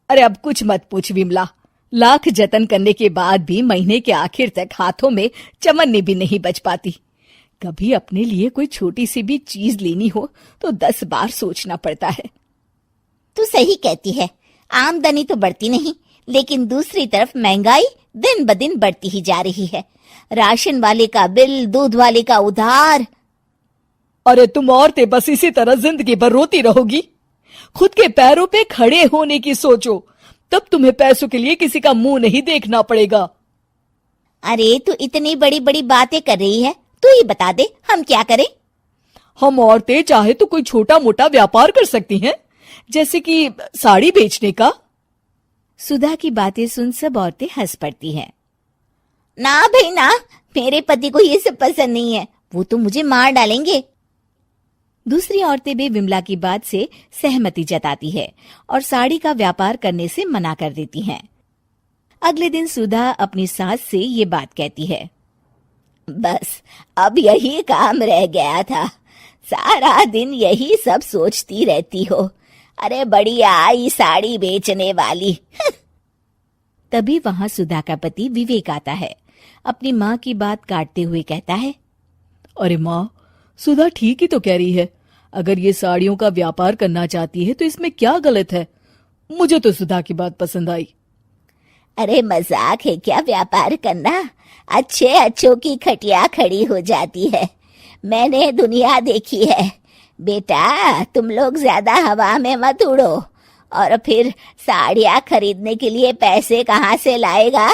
अरे अब कुछ मत पूछ विमला, लाख जतन करने के बाद भी महीने के आखिर तक हाथों में चमन्नी भी नहीं बच पाती। कभी अपने लिए कोई छोटी सी भी चीज लेनी हो तो 10 बार सोचना पड़ता है। तू सही कहती है, आमदनी तो बढ़ती नहीं, लेकिन दूसरी तरफ महंगाई दिन ब दिन बढ़ती ही जा रही है। राशन वाले का बिल, दूध वाले का उधार। अरे तुम औरतें बस इसी तरह जिंदगी भर रोती रहोगी। खुद के पैरों पे खड़े होने की सोचो, तब तुम्हें पैसों के लिए किसी का मुंह नहीं देखना पड़ेगा। अरे तू इतनी बड़ी बड़ी बातें कर रही है, तू ही बता दे हम क्या करें। हम औरतें चाहे तो कोई छोटा मोटा व्यापार कर सकती हैं, जैसे कि साड़ी बेचने का। सुधा की बातें सुन सब औरतें हंस पड़ती हैं। ना भाई ना, मेरे पति को ये सब पसंद नहीं है, वो तो मुझे मार डालेंगे। दूसरी औरतें भी विमला की बात से सहमति जताती है और साड़ी का व्यापार करने से मना कर देती हैं। अगले दिन सुधा अपनी सास से ये बात कहती है। बस अब यही काम रह गया था, सारा दिन यही सब सोचती रहती हो। अरे बढ़िया आई साड़ी बेचने वाली। तभी वहां सुधा का पति विवेक आता है। अपनी माँ की बात काटते हुए कहता है, अरे माँ, सुधा ठीक ही तो कह रही है। अगर ये साड़ियों का व्यापार करना चाहती है तो इसमें क्या गलत है? मुझे तो सुधा की बात पसंद आई। अरे मजाक है क्या व्यापार करना? अच्छे अच्छों की खटिया खड़ी हो जाती है। मैंने दुनिया देखी है। बेटा तुम लोग ज्यादा हवा में मत उड़ो, और फिर साड़ियाँ खरीदने के लिए पैसे कहाँ से लाएगा?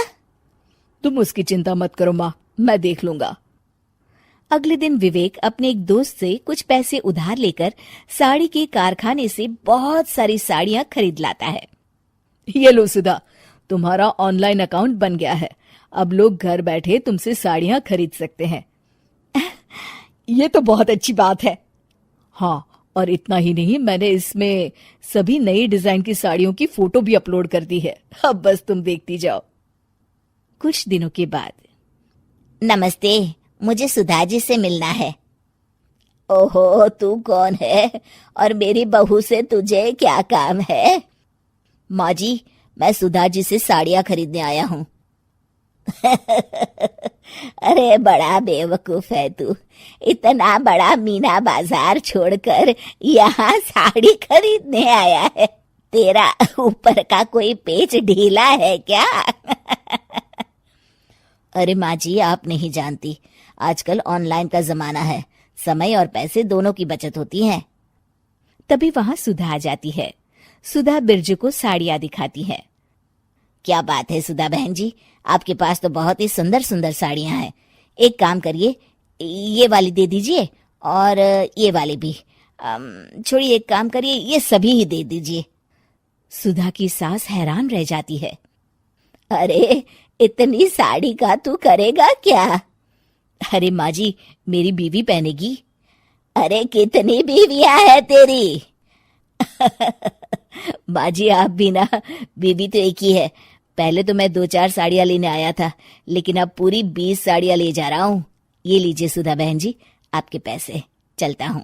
तुम उसकी चिंता मत करो माँ, मैं देख लूंगा। अगले दिन विवेक अपने एक दोस्त से कुछ पैसे उधार लेकर साड़ी के कारखाने से बहुत सारी साड़ियाँ खरीद लाता है। ये लो सुधा, तुम्हारा ऑनलाइन अकाउंट बन गया है। अब लोग घर बैठे तुमसे साड़ियाँ खरीद सकते हैं। ये तो बहुत अच्छी बात है। हाँ, और इतना ही नहीं, मैंने इसमें सभी नई डिजाइन की साड़ियों की फोटो भी अपलोड कर दी है। अब बस तुम देखती जाओ। कुछ दिनों के बाद, नमस्ते, मुझे सुधा जी से मिलना है। ओहो, तू कौन है और मेरी बहू से तुझे क्या काम है? माँ जी, मैं सुधा जी से साड़ियाँ खरीदने आया हूँ। अरे बड़ा बेवकूफ है तू, इतना बड़ा मीना बाजार छोड़कर यहाँ साड़ी खरीदने आया है। तेरा ऊपर का कोई पेच ढीला है क्या? अरे माँ जी, आप नहीं जानती, आजकल ऑनलाइन का जमाना है, समय और पैसे दोनों की बचत होती है। तभी वहां सुधा आ जाती है। सुधा बिरजू को साड़ियाँ दिखाती है। क्या बात है सुधा बहन जी, आपके पास तो बहुत ही सुंदर सुंदर साड़ियाँ हैं। एक काम करिए, ये वाली दे दीजिए और ये वाली भी। छोड़िए, एक काम करिए, ये सभी ही दे दीजिए। सुधा की सास हैरान रह जाती है। अरे इतनी साड़ी का तू करेगा क्या? अरे माँ जी, मेरी बीवी पहनेगी। अरे कितनी बीवियां है तेरी? माँ जी आप भी ना, बीवी तो एक ही है। पहले तो मैं 2-4 साड़ियाँ लेने आया था, लेकिन अब पूरी 20 साड़ियाँ ले जा रहा हूँ। ये लीजिए सुधा बहन जी, आपके पैसे, चलता हूँ।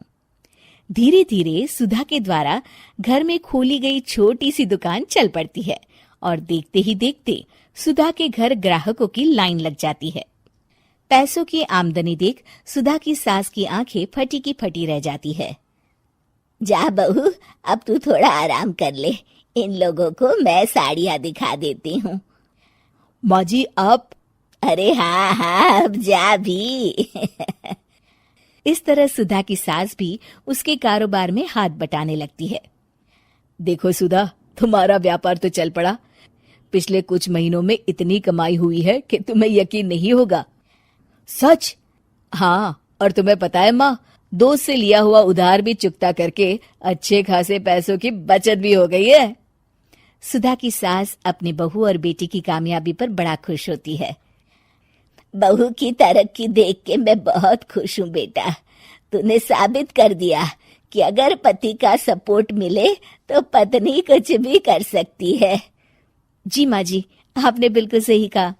धीरे धीरे सुधा के द्वारा घर में खोली गई छोटी सी दुकान चल पड़ती है और देखते ही देखते सुधा के घर ग्राहकों की लाइन लग जाती है। पैसों की आमदनी देख सुधा की सास की आंखें फटी की फटी रह जाती है। जा बहू, अब तू थोड़ा आराम कर ले, इन लोगों को मैं साड़ियाँ दिखा देती हूँ। माँ जी आप? अरे हाँ हाँ, अब जा भी। इस तरह सुधा की सास भी उसके कारोबार में हाथ बटाने लगती है। देखो सुधा, तुम्हारा व्यापार तो चल पड़ा। पिछले कुछ महीनों में इतनी कमाई हुई है कि तुम्हें यकीन नहीं होगा। सच? हाँ, और तुम्हें पता है माँ, दोस्त से लिया हुआ उधार भी चुकता करके अच्छे खासे पैसों की बचत भी हो गई है। सुधा की सास अपनी बहू और बेटी की कामयाबी पर बड़ा खुश होती है। बहू की तरक्की देख के मैं बहुत खुश हूँ बेटा। तूने साबित कर दिया कि अगर पति का सपोर्ट मिले तो पत्नी कुछ भी कर सकती है। जी माँ जी, आपने बिल्कुल सही कहा।